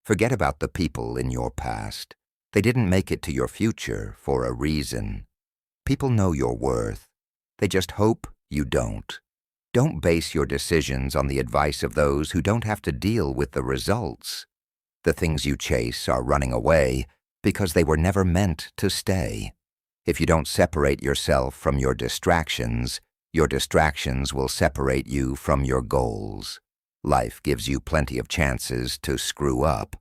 Forget about the people in your past. They didn't make it to your future for a reason. People know your worth. They just hope you don't. Don't base your decisions on the advice of those who don't have to deal with the results. The things you chase are running away because they were never meant to stay. If you don't separate yourself from your distractions will separate you from your goals. Life gives you plenty of chances to screw up,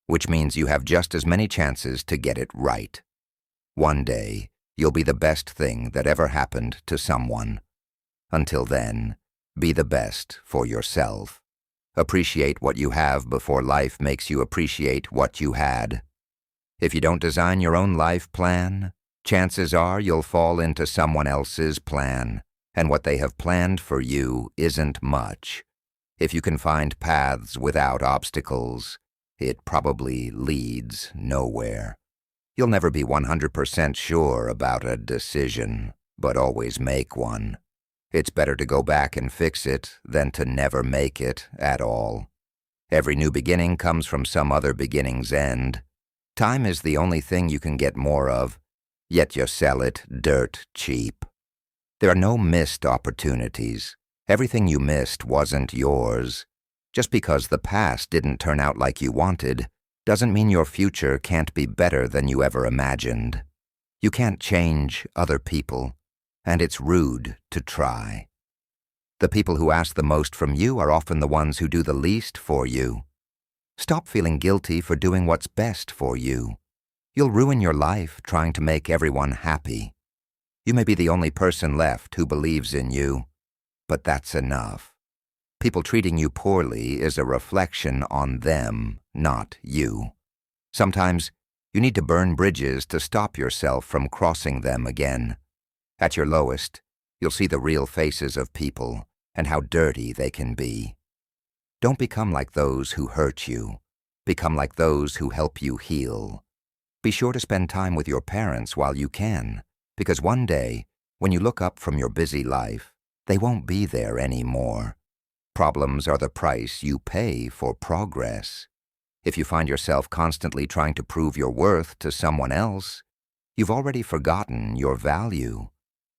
which means you have just as many chances to get it right. One day, you'll be the best thing that ever happened to someone. Until then, be the best for yourself. Appreciate what you have before life makes you appreciate what you had. If you don't design your own life plan, chances are you'll fall into someone else's plan, and what they have planned for you isn't much. If you can find paths without obstacles, it probably leads nowhere. You'll never be 100% sure about a decision, but always make one. It's better to go back and fix it than to never make it at all. Every new beginning comes from some other beginning's end. Time is the only thing you can get more of, yet you sell it dirt cheap. There are no missed opportunities. Everything you missed wasn't yours. Just because the past didn't turn out like you wanted, doesn't mean your future can't be better than you ever imagined. You can't change other people, and it's rude to try. The people who ask the most from you are often the ones who do the least for you. Stop feeling guilty for doing what's best for you. You'll ruin your life trying to make everyone happy. You may be the only person left who believes in you, but that's enough. People treating you poorly is a reflection on them, not you. Sometimes you need to burn bridges to stop yourself from crossing them again. At your lowest, you'll see the real faces of people and how dirty they can be. Don't become like those who hurt you. Become like those who help you heal. Be sure to spend time with your parents while you can, because one day, when you look up from your busy life, they won't be there anymore. Problems are the price you pay for progress. If you find yourself constantly trying to prove your worth to someone else, you've already forgotten your value.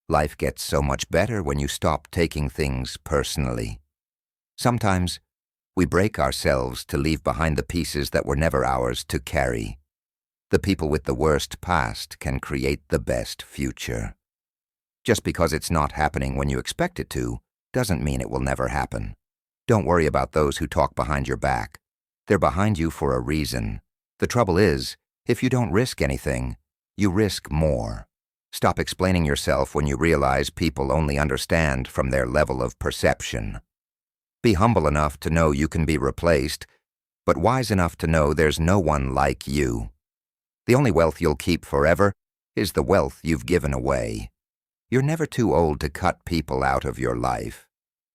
Life gets so much better when you stop taking things personally. Sometimes, we break ourselves to leave behind the pieces that were never ours to carry. The people with the worst past can create the best future. Just because it's not happening when you expect it to, doesn't mean it will never happen. Don't worry about those who talk behind your back. They're behind you for a reason. The trouble is, if you don't risk anything, you risk more. Stop explaining yourself when you realize people only understand from their level of perception. Be humble enough to know you can be replaced, but wise enough to know there's no one like you. The only wealth you'll keep forever is the wealth you've given away. You're never too old to cut people out of your life.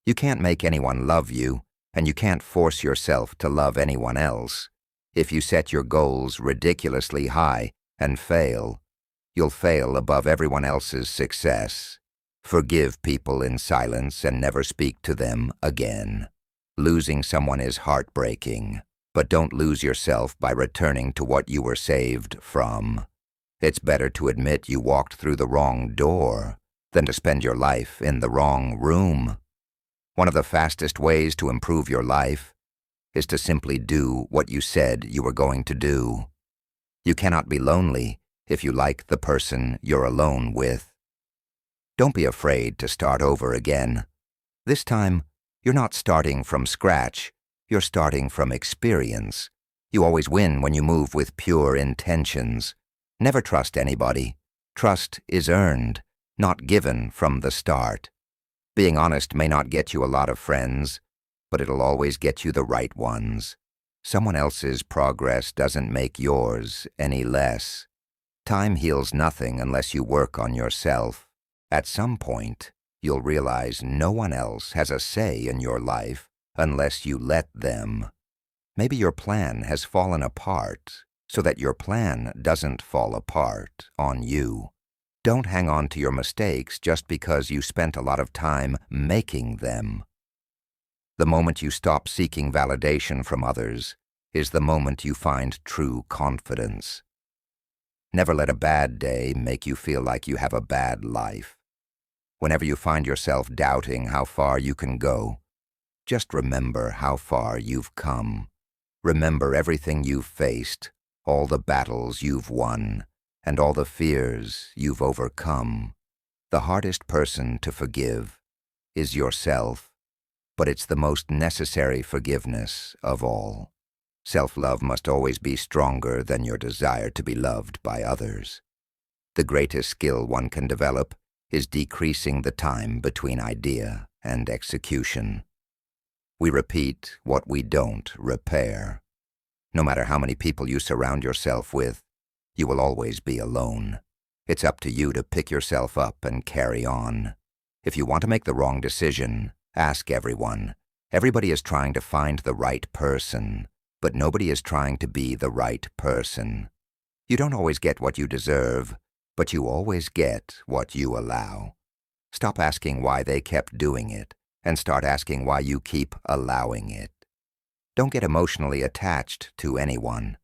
You can't make anyone love you, and you can't force yourself to love anyone else. If you set your goals ridiculously high and fail, you'll fail above everyone else's success. Forgive people in silence and never speak to them again. Losing someone is heartbreaking, but don't lose yourself by returning to what you were saved from. It's better to admit you walked through the wrong door than to spend your life in the wrong room. One of the fastest ways to improve your life is to simply do what you said you were going to do. You cannot be lonely if you like the person you're alone with. Don't be afraid to start over again. This time, you're not starting from scratch, you're starting from experience. You always win when you move with pure intentions. Never trust anybody. Trust is earned, not given from the start. Being honest may not get you a lot of friends, but it'll always get you the right ones. Someone else's progress doesn't make yours any less. Time heals nothing unless you work on yourself. At some point, you'll realize no one else has a say in your life unless you let them. Maybe your plan has fallen apart so that your plan doesn't fall apart on you. Don't hang on to your mistakes just because you spent a lot of time making them. The moment you stop seeking validation from others is the moment you find true confidence. Never let a bad day make you feel like you have a bad life. Whenever you find yourself doubting how far you can go, just remember how far you've come. Remember everything you've faced, all the battles you've won, and all the fears you've overcome. The hardest person to forgive is yourself, but it's the most necessary forgiveness of all. Self-love must always be stronger than your desire to be loved by others. The greatest skill one can develop is decreasing the time between idea and execution. We repeat what we don't repair. No matter how many people you surround yourself with, you will always be alone. It's up to you to pick yourself up and carry on. If you want to make the wrong decision, ask everyone. Everybody is trying to find the right person, but nobody is trying to be the right person. You don't always get what you deserve, but you always get what you allow. Stop asking why they kept doing it, and start asking why you keep allowing it. Don't get emotionally attached to anyone.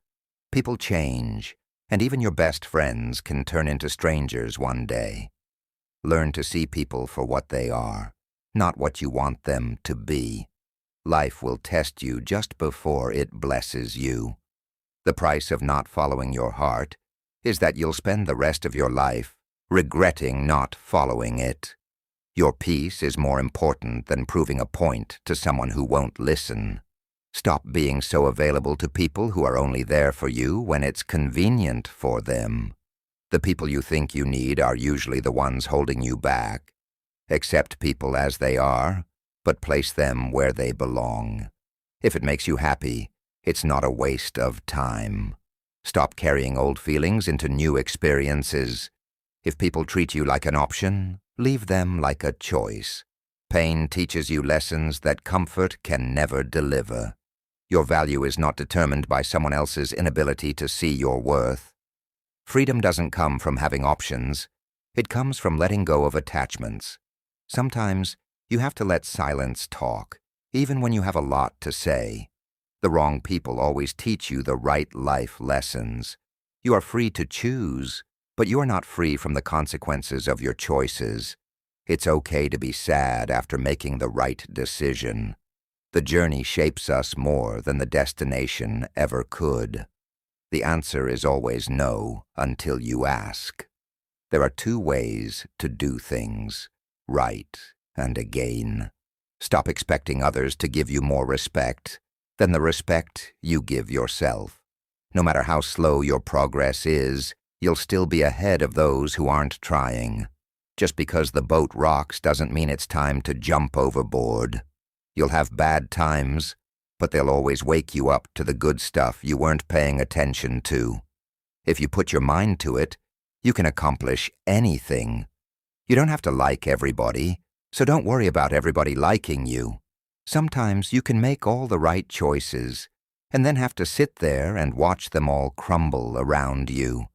People change, and even your best friends can turn into strangers one day. Learn to see people for what they are, not what you want them to be. Life will test you just before it blesses you. The price of not following your heart is that you'll spend the rest of your life regretting not following it. Your peace is more important than proving a point to someone who won't listen. Stop being so available to people who are only there for you when it's convenient for them. The people you think you need are usually the ones holding you back. Accept people as they are, but place them where they belong. If it makes you happy, it's not a waste of time. Stop carrying old feelings into new experiences. If people treat you like an option, leave them like a choice. Pain teaches you lessons that comfort can never deliver. Your value is not determined by someone else's inability to see your worth. Freedom doesn't come from having options. It comes from letting go of attachments. Sometimes you have to let silence talk, even when you have a lot to say. The wrong people always teach you the right life lessons. You are free to choose, but you are not free from the consequences of your choices. It's okay to be sad after making the right decision. The journey shapes us more than the destination ever could. The answer is always no until you ask. There are two ways to do things, right and again. Stop expecting others to give you more respect than the respect you give yourself. No matter how slow your progress is, you'll still be ahead of those who aren't trying. Just because the boat rocks doesn't mean it's time to jump overboard. You'll have bad times, but they'll always wake you up to the good stuff you weren't paying attention to. If you put your mind to it, you can accomplish anything. You don't have to like everybody, so don't worry about everybody liking you. Sometimes you can make all the right choices, and then have to sit there and watch them all crumble around you.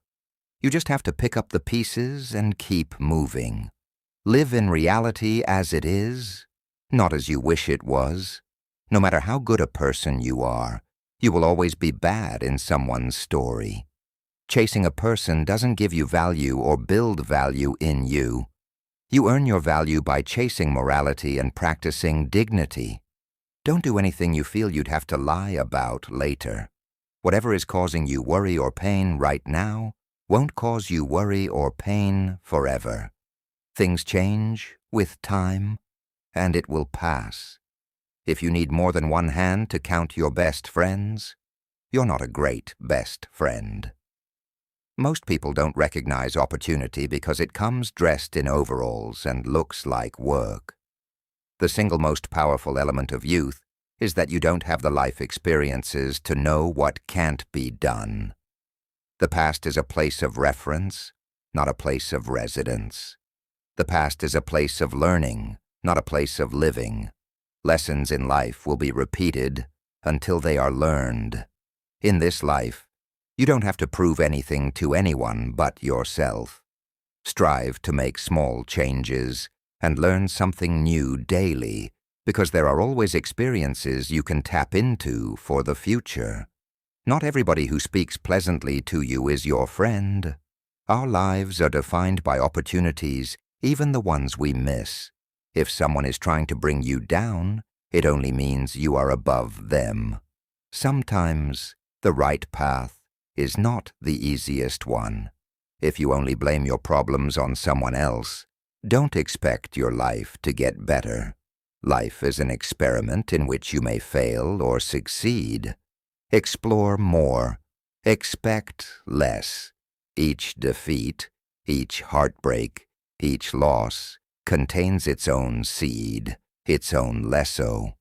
You just have to pick up the pieces and keep moving. Live in reality as it is, not as you wish it was. No matter how good a person you are, you will always be bad in someone's story. Chasing a person doesn't give you value or build value in you. You earn your value by chasing morality and practicing dignity. Don't do anything you feel you'd have to lie about later. Whatever is causing you worry or pain right now won't cause you worry or pain forever. Things change with time, and it will pass. If you need more than one hand to count your best friends, you're not a great best friend. Most people don't recognize opportunity because it comes dressed in overalls and looks like work. The single most powerful element of youth is that you don't have the life experiences to know what can't be done. The past is a place of reference, not a place of residence. The past is a place of learning, not a place of living. Lessons in life will be repeated until they are learned. In this life, you don't have to prove anything to anyone but yourself. Strive to make small changes and learn something new daily, because there are always experiences you can tap into for the future. Not everybody who speaks pleasantly to you is your friend. Our lives are defined by opportunities, even the ones we miss. If someone is trying to bring you down, it only means you are above them. Sometimes the right path is not the easiest one. If you only blame your problems on someone else, don't expect your life to get better. Life is an experiment in which you may fail or succeed. Explore more. Expect less. Each defeat, each heartbreak, each loss contains its own seed, its own leçon.